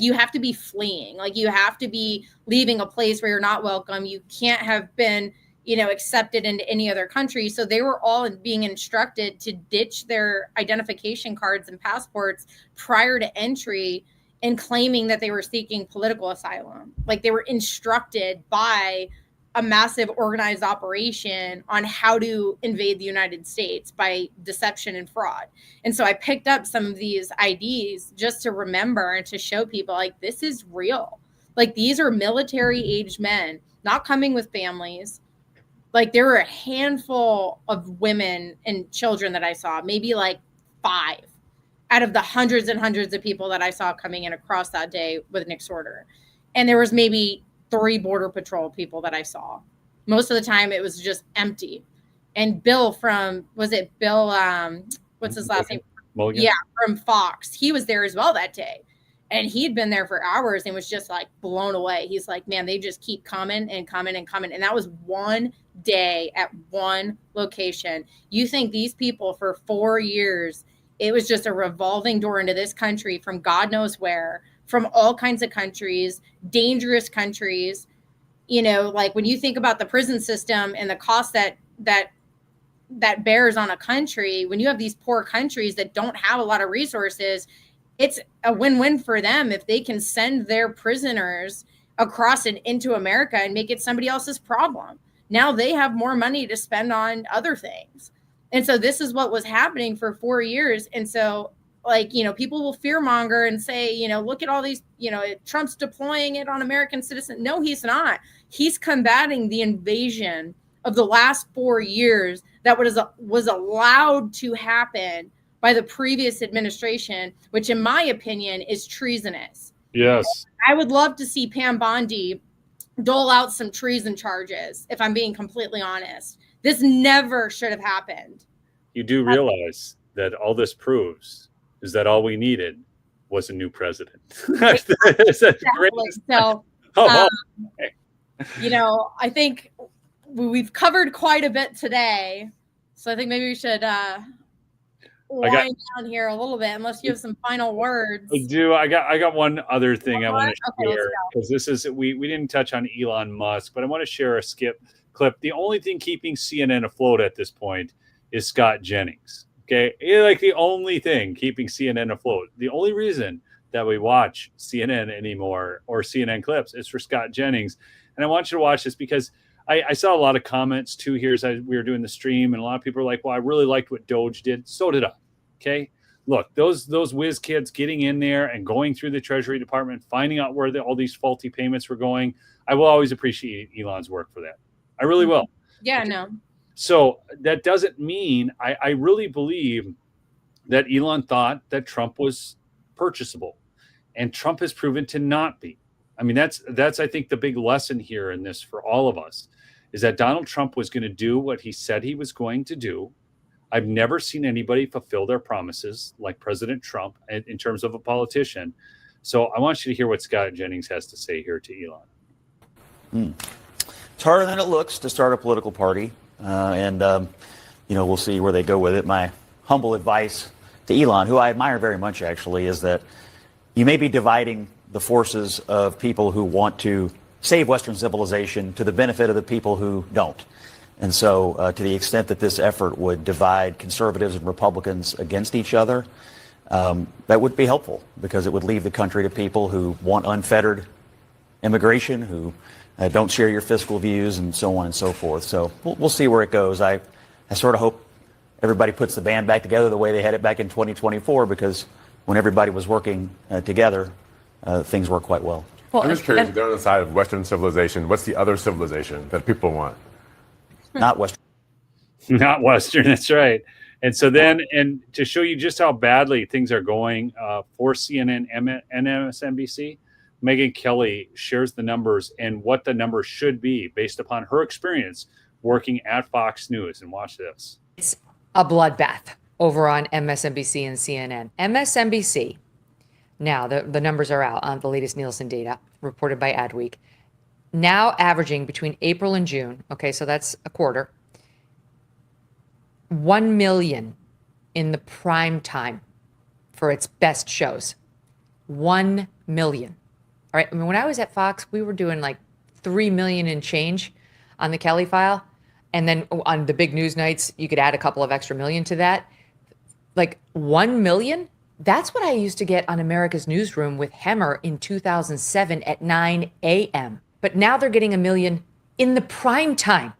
you have to be fleeing, like you have to be leaving a place where you're not welcome. You can't have been, accepted into any other country. So they were all being instructed to ditch their identification cards and passports prior to entry and claiming that they were seeking political asylum. Like they were instructed by a massive organized operation on how to invade the United States by deception and fraud. And so I picked up some of these IDs just to remember and to show people like, this is real. Like these are military aged men, not coming with families. Like there were a handful of women and children that I saw, maybe like 5 out of the hundreds and hundreds of people that I saw coming in across that day with Nick Sorder. And there was maybe 3 Border Patrol people that I saw. Most of the time it was just empty. And Bill from, was it Bill, what's his last name? Mulligan? Yeah, from Fox. He was there as well that day. And he'd been there for hours and was just like blown away. He's like, man, they just keep coming and coming and coming. And that was one day at one location. You think these people for 4 years, it was just a revolving door into this country from God knows where, from all kinds of countries, dangerous countries. Like when you think about the prison system and the cost that bears on a country, when you have these poor countries that don't have a lot of resources, it's a win-win for them if they can send their prisoners across and into America and make it somebody else's problem. Now they have more money to spend on other things. And so this is what was happening for 4 years. And so people will fearmonger and say, look at all these, Trump's deploying it on American citizens. No, he's not. He's combating the invasion of the last 4 years that was allowed to happen by the previous administration, which in my opinion is treasonous. Yes. I would love to see Pam Bondi dole out some treason charges, if I'm being completely honest. This never should have happened. You do realize that all this proves is that all we needed was a new president. Exactly. So, I think we've covered quite a bit today. So I think maybe we should wind down here a little bit, unless you have some final words. I do. I got one other thing I want to share, because this is we didn't touch on Elon Musk, but I want to share a clip. The only thing keeping CNN afloat at this point is Scott Jennings. Okay, like the only thing keeping CNN afloat. The only reason that we watch CNN anymore or CNN clips is for Scott Jennings. And I want you to watch this because I saw a lot of comments too here as we were doing the stream, and a lot of people are like, well, I really liked what Doge did. So did I. Okay. Look, those whiz kids getting in there and going through the Treasury Department, finding out where all these faulty payments were going. I will always appreciate Elon's work for that. I really will. Yeah, no. So that doesn't mean I really believe that Elon thought that Trump was purchasable, and Trump has proven to not be. I mean, that's I think the big lesson here in this for all of us is that Donald Trump was going to do what he said he was going to do. I've never seen anybody fulfill their promises like President Trump in terms of a politician. So I want you to hear what Scott Jennings has to say here to Elon. It's harder than it looks to start a political party. We'll see where they go with it. My humble advice to Elon, who I admire very much, actually, is that you may be dividing the forces of people who want to save Western civilization to the benefit of the people who don't. And so to the extent that this effort would divide conservatives and Republicans against each other, that would be helpful, because it would leave the country to people who want unfettered immigration, who don't share your fiscal views, and so on and so forth. So we'll see where it goes. I sort of hope everybody puts the band back together the way they had it back in 2024, because when everybody was working together, things worked quite well. I'm just curious, if they're on the side of Western civilization, what's the other civilization that people want? Not Western. Not Western, that's right. And so then, and to show you just how badly things are going for CNN and MSNBC, Megyn Kelly shares the numbers and what the numbers should be based upon her experience working at Fox News. And watch this. It's a bloodbath over on MSNBC and CNN. MSNBC, now the numbers are out on the latest Nielsen data reported by Adweek, now averaging between April and June, okay, so that's a quarter, 1 million in the prime time for its best shows. 1 million. All right. I mean, when I was at Fox, we were doing like 3 million and change on the Kelly file. And then on the big news nights, you could add a couple of extra million to that. Like 1 million? That's what I used to get on America's Newsroom with Hemmer in 2007 at 9 a.m. But now they're getting 1 million in the prime time.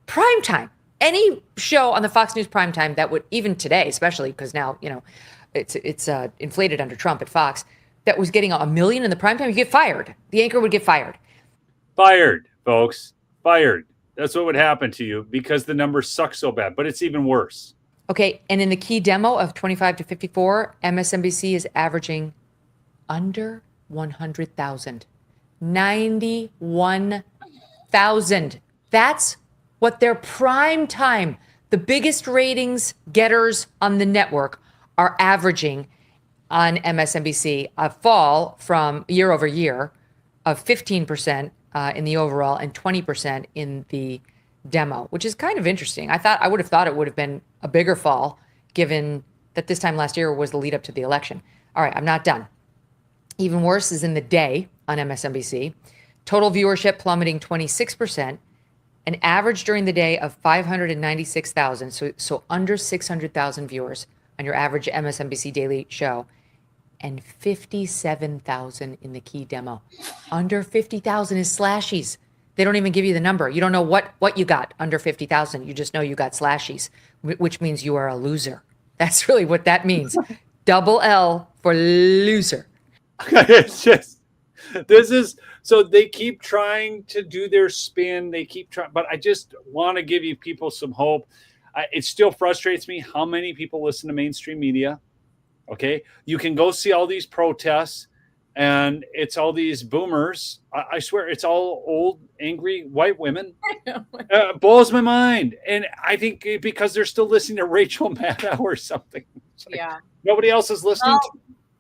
Prime time. Any show on the Fox News prime time that would, even today, especially because now, you know, it's inflated under Trump at Fox, that was getting 1 million in the prime time, you get fired. The anchor would get fired. Fired, folks. Fired. That's what would happen to you because the numbers suck so bad, but it's even worse. Okay, and in the key demo of 25 to 54, MSNBC is averaging under 100,000. 91,000. That's what their prime time, the biggest ratings getters on the network, are averaging on MSNBC, a fall from year over year of 15% in the overall and 20% in the demo, which is kind of interesting. I would have thought it would have been a bigger fall given that this time last year was the lead up to the election. All right, I'm not done. Even worse is in the day on MSNBC. Total viewership plummeting 26%, an average during the day of 596,000, so under 600,000 viewers on your average MSNBC daily show, and 57,000 in the key demo. Under 50,000 is slashies. They don't even give you the number. You don't know what you got under 50,000. You just know you got slashies, which means you are a loser. That's really what that means. Double L for loser. It's just, this is, so they keep trying to do their spin. They keep trying, but I just want to give you people some hope. It still frustrates me how many people listen to mainstream media. Okay. You can go see all these protests and it's all these boomers. I swear it's all old, angry white women. Blows my mind. And I think because they're still listening to Rachel Maddow or something. Like, yeah. Nobody else is listening to.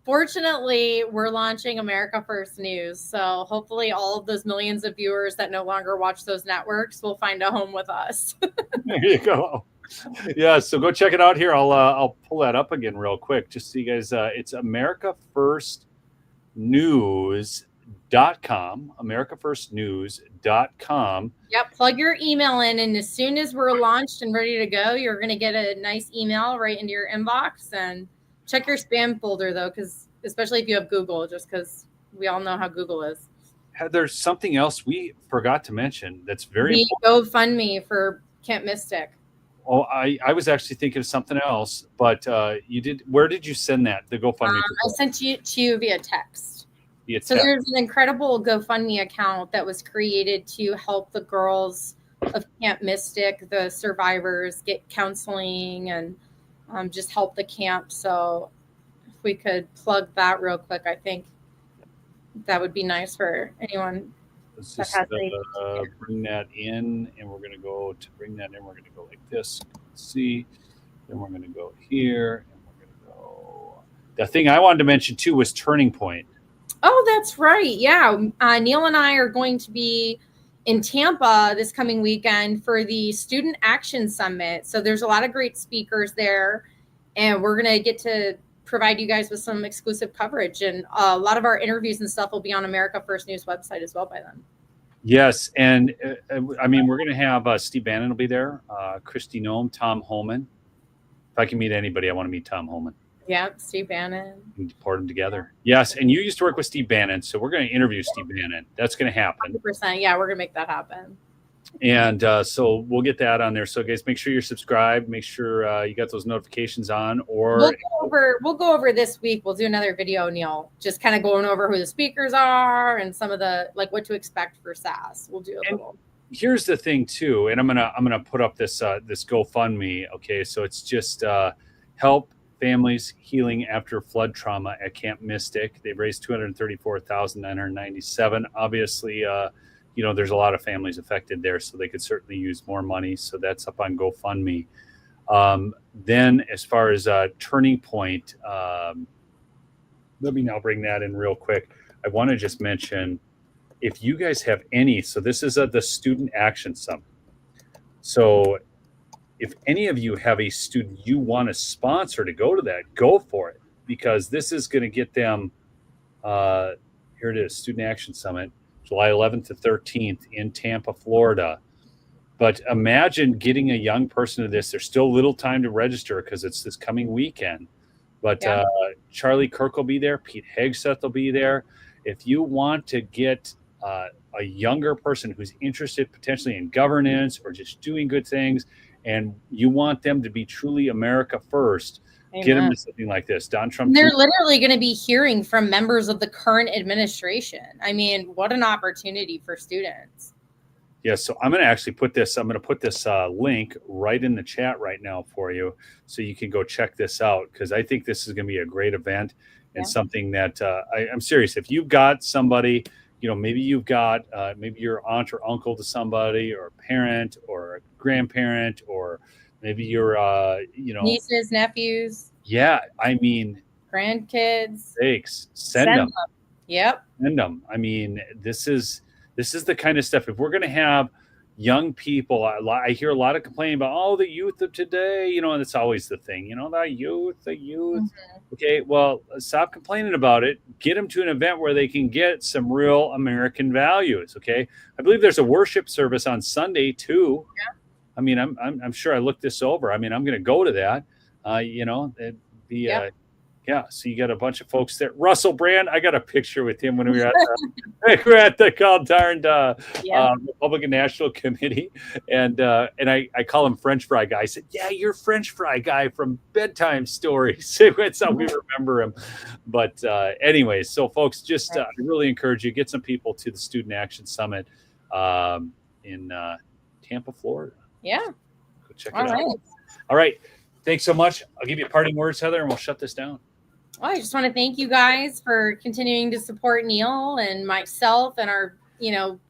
Fortunately, we're launching America First News. So hopefully all of those millions of viewers that no longer watch those networks will find a home with us. There you go. Yeah, so go check it out here. I'll pull that up again real quick just so you guys. It's AmericaFirstNews.com. AmericaFirstNews.com. Yep, plug your email in, and as soon as we're launched and ready to go, you're going to get a nice email right into your inbox. And check your spam folder though, because especially if you have Google, just because we all know how Google is. There's something else we forgot to mention that's very important. GoFundMe for Camp Mystic. Oh, I was actually thinking of something else, but you did. Where did you send that? The GoFundMe? I sent you to you via text. So there's an incredible GoFundMe account that was created to help the girls of Camp Mystic, the survivors, get counseling and just help the camp. So if we could plug that real quick, I think that would be nice for anyone. Let's just bring that in, and we're going to go to bring that in. We're going to go like this. Let's see. Then we're going to go here, and we're going to go. The thing I wanted to mention too was Turning Point. Oh, that's right. Yeah. Neil and I are going to be in Tampa this coming weekend for the Student Action Summit. So there's a lot of great speakers there, and we're going to get to provide you guys with some exclusive coverage, and a lot of our interviews and stuff will be on America First News website as well by then. Yes, and I mean we're going to have Steve Bannon will be there, Christy Noem, Tom Homan. If I can meet anybody, I want to meet Tom Homan. Yeah, Steve Bannon. And port them together. Yes, and you used to work with Steve Bannon, so we're going to interview Steve Bannon. That's going to happen. 100%. Yeah, we're going to make that happen. And so we'll get that on there. So guys, make sure you're subscribed. Make sure you got those notifications on. Or we'll go over this week. We'll do another video, Neil, just kind of going over who the speakers are and some of the what to expect for SAS. We'll do a little. Here's the thing too, and I'm gonna put up this this GoFundMe. Okay, so it's just help families healing after flood trauma at Camp Mystic. They've raised $234,997. Obviously, there's a lot of families affected there, so they could certainly use more money. So that's up on GoFundMe. Then as far as Turning Point, let me now bring that in real quick. I want to just mention, if you guys have any, so this is the Student Action Summit. So if any of you have a student you want to sponsor to go to that, go for it, because this is going to get them Here it is, Student Action Summit, July 11th to 13th in Tampa, Florida. But imagine getting a young person to this. There's still little time to register because it's this coming weekend. But Charlie Kirk will be there. Pete Hegseth will be there. If you want to get a younger person who's interested potentially in governance or just doing good things, and you want them to be truly America first, get them to something like this. Don Trump. They're literally going to be hearing from members of the current administration. I mean, what an opportunity for students. Yeah, so I'm going to actually put this. I'm going to put this link right in the chat right now for you, so you can go check this out, because I think this is going to be a great event and something that I'm serious. If you've got somebody, maybe you've got maybe your aunt or uncle to somebody, or a parent or a grandparent, or maybe your nieces, nephews. Yeah, I mean, grandkids. Send them. Yep. Send them. I mean, this is the kind of stuff. If we're going to have young people, I hear a lot of complaining about, the youth of today, and it's always the thing, the youth. Mm-hmm. Okay, well, stop complaining about it. Get them to an event where they can get some real American values. Okay, I believe there's a worship service on Sunday too. Yeah. I mean, I'm sure I looked this over. I mean, I'm going to go to that. Yeah, so you got a bunch of folks there. Russell Brand, I got a picture with him when we were at the God darned Republican National Committee, and I call him French Fry Guy. I said, "Yeah, you're French Fry Guy from Bedtime Stories." That's how we remember him. But anyways, so folks, just I really encourage you, get some people to the Student Action Summit in Tampa, Florida. Yeah, go check it out. All right. Thanks so much. I'll give you parting words, Heather, and we'll shut this down. Well, I just want to thank you guys for continuing to support Neil and myself and our,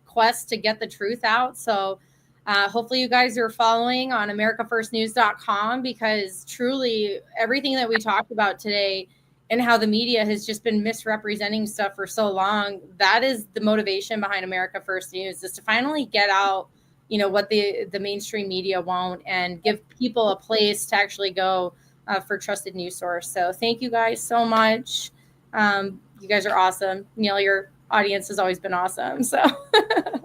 quest to get the truth out. So hopefully you guys are following on americafirstnews.com, because truly everything that we talked about today and how the media has just been misrepresenting stuff for so long, that is the motivation behind America First News, is to finally get out what the mainstream media won't, and give people a place to actually go for trusted news source. So thank you guys so much. You guys are awesome. Neil, your audience has always been awesome. So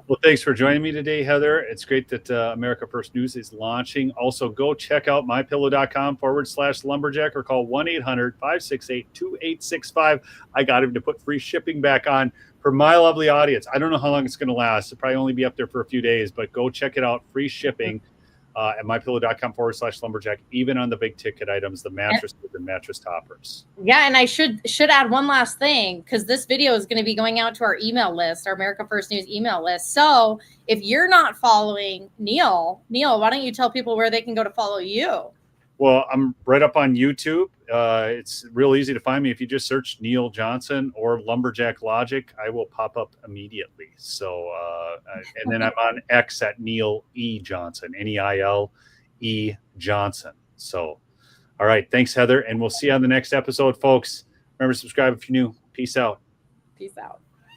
well, thanks for joining me today, Heather. It's great that America First News is launching. Also, go check out mypillow.com/lumberjack or call 1-800-568-2865. I got him to put free shipping back on for my lovely audience. I don't know how long it's going to last. It'll probably only be up there for a few days, but go check it out. Free shipping at mypillow.com/lumberjack, even on the big ticket items, the mattresses and mattress toppers. Yeah, and I should add one last thing, because this video is going to be going out to our email list, our America First News email list. So if you're not following Neil, why don't you tell people where they can go to follow you? Well, I'm right up on YouTube. It's real easy to find me. If you just search Neil Johnson or Lumberjack Logic, I will pop up immediately. So, and then I'm on X at Neil E. Johnson, N-E-I-L-E Johnson. So, all right. Thanks, Heather. And we'll see you on the next episode, folks. Remember to subscribe if you're new. Peace out. Peace out.